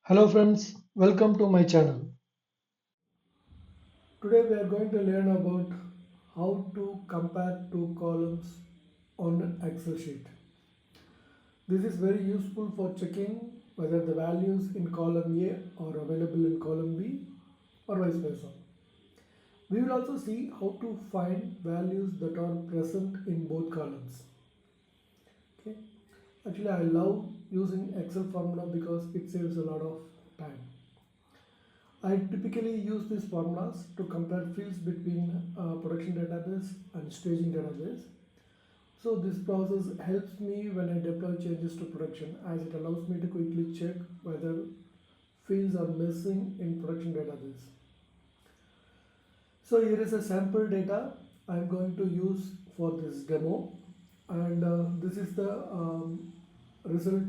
Hello friends, welcome to my channel. Today we are going to learn about how to compare two columns on an Excel sheet. This is very useful for checking whether the values in column A are available in column B or vice versa. We will also see how to find values that are present in both columns. Okay. Actually, I love using Excel formula because it saves a lot of time. I typically use these formulas to compare fields between production database and staging database. So this process helps me when I deploy changes to production, as it allows me to quickly check whether fields are missing in production database. So here is a sample data I am going to use for this demo, and this is the result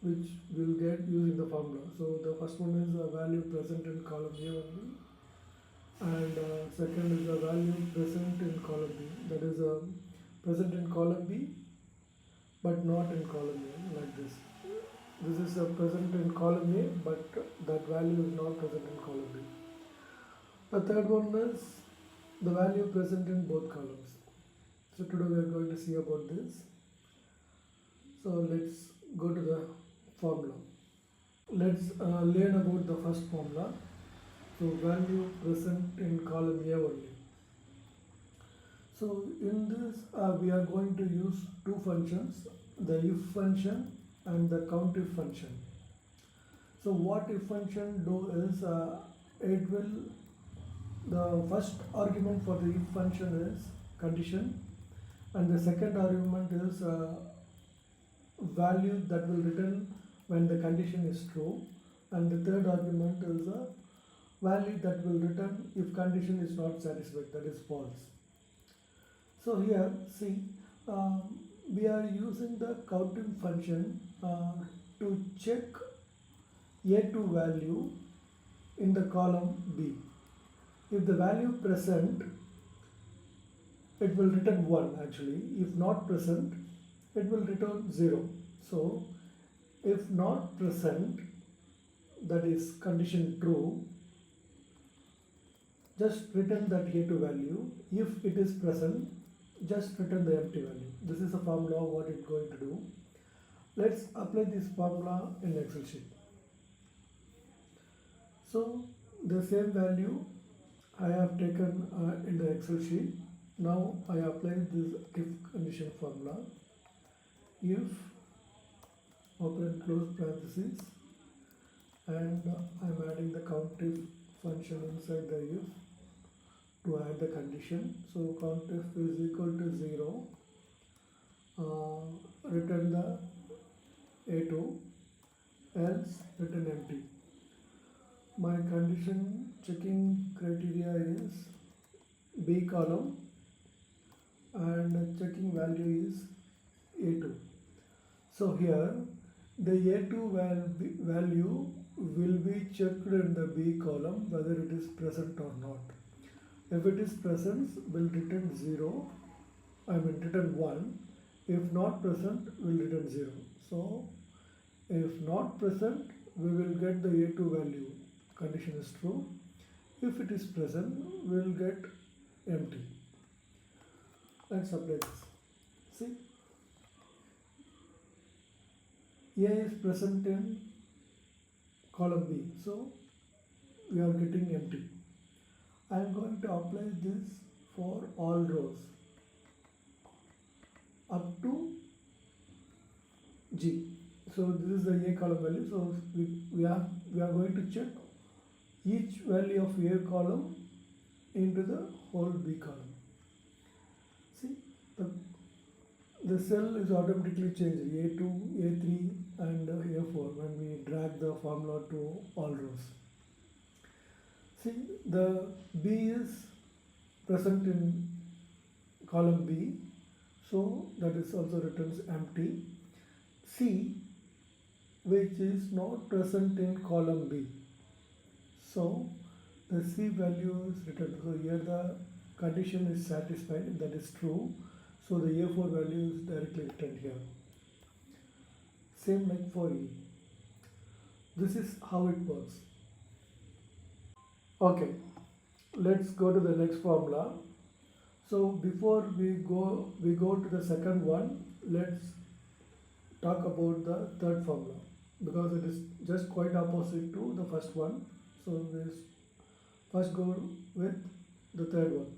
which we'll get using the formula. So the first one is a value present in column A only, and second is a value present in column B, that is present in column B but not in column A, like this. This is present in column A but that value is not present in column B. The third one is the value present in both columns. So today we are going to see about this. So let's go to the formula. Let's learn about the first formula. So value present in column A only. So in this we are going to use two functions, the if function and the countif function. So what if function do is it will, the first argument for the if function is condition, and the second argument is value that will return when the condition is true, and the third argument is a value that will return if condition is not satisfied, that is false. So here see, we are using the counting function to check A2 value in the column B. If the value present, it will return 1 actually. If not present, it will return 0. So if not present, that is condition true, just return that A2 value. If it is present, just return the empty value. This is a formula what it's going to do. Let's apply this formula in Excel sheet. So the same value I have taken in the Excel sheet. Now I apply this if condition formula. If open and close parentheses, and I'm adding the countif function inside the if to add the condition. So countif is equal to 0, return the A2, else return empty. My condition checking criteria is B column, and checking value is A2. So here the A2 value will be checked in the B column whether it is present or not. If it is present, will return 0, return 1. If not present, will return 0. So if not present, we will get the A2 value, condition is true. If it is present, we will get empty. Let's apply this. See, A is present in column B, so we are getting empty. I am going to apply this for all rows up to G. So this is the A column value. So we are going to check each value of A column into the whole B column. See, the cell is automatically changed, A2, A3 and A4 when we drag the formula to all rows. See, the B is present in column B, so that is also returns empty. C, which is not present in column B, so the C value is returned. So here the condition is satisfied, that is true, so the A4 value is directly returned here. Same like for E. This is how it works. Okay, let's go to the next formula. So before we go to the second one, let's talk about the third formula, because it is just quite opposite to the first one. So let's first go with the third one.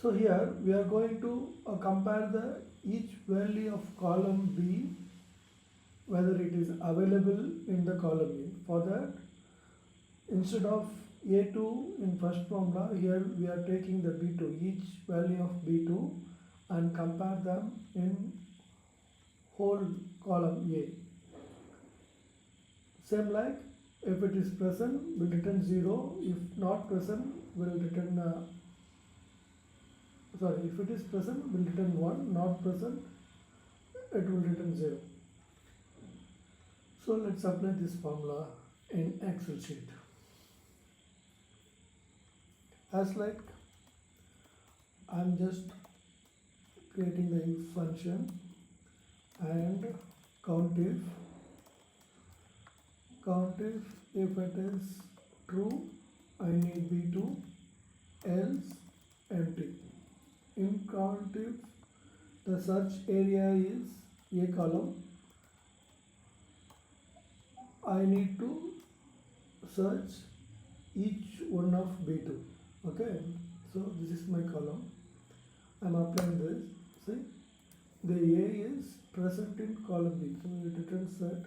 So here we are going to compare the each value of column B, whether it is available in the column A. For that, instead of A2 in first formula, here we are taking the B2, each value of B2, and compare them in whole column A. Same like, if it is present, will return 0. If not present, will return if it is present, will return 1. Not present, it will return 0. So let's apply this formula in Excel sheet. As like, I'm just creating the if function and count if it is true, I need B2, else empty. In count if the search area is A column, I need to search each one of B2. Okay, so this is my column. I'm applying this. See, the A is present in column B, so it returns that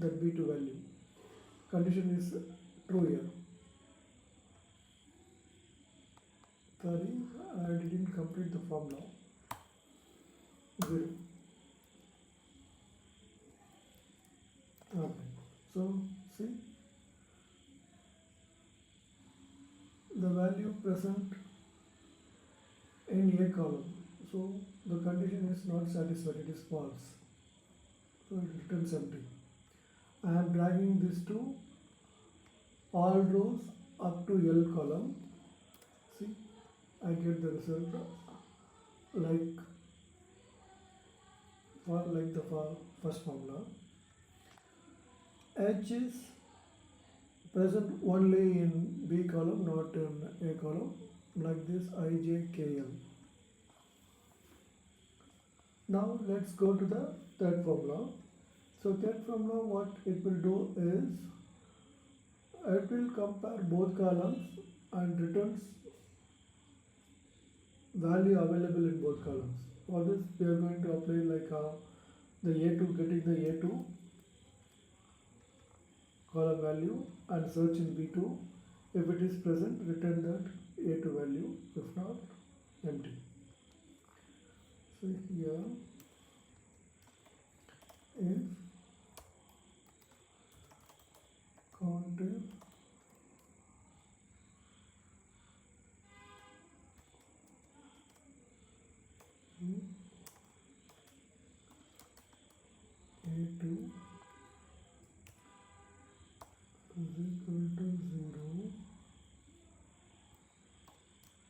B2 value. Condition is true here. Sorry, I didn't complete the formula. 0. Okay, so see, the value present in A column, so the condition is not satisfied, it is false, so it returns empty. I am dragging this to all rows up to L column. See, I get the result like the first formula. H is present only in B column, not in A column, like this I, J, K, L. Now let's go to the third formula. So third formula, what it will do is, it will compare both columns and returns value available in both columns. For this, we are going to apply like the A2, getting the A2 column value and search in B2. If it is present, return that A2 value. If not, empty. So here, if count A2 is equal to 0,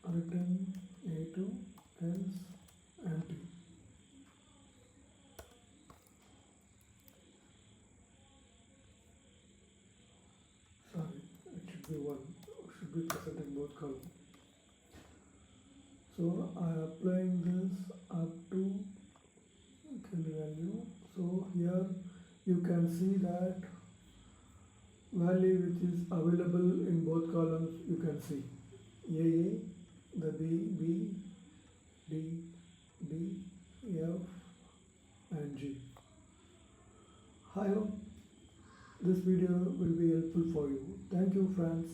return A2, else empty. Sorry, it should be 1, it should be present in both columns. So I am applying this up to the value. So here you can see that value which is available in both columns. You can see A, the B, D, F and G. I hope this video will be helpful for you. Thank you, friends.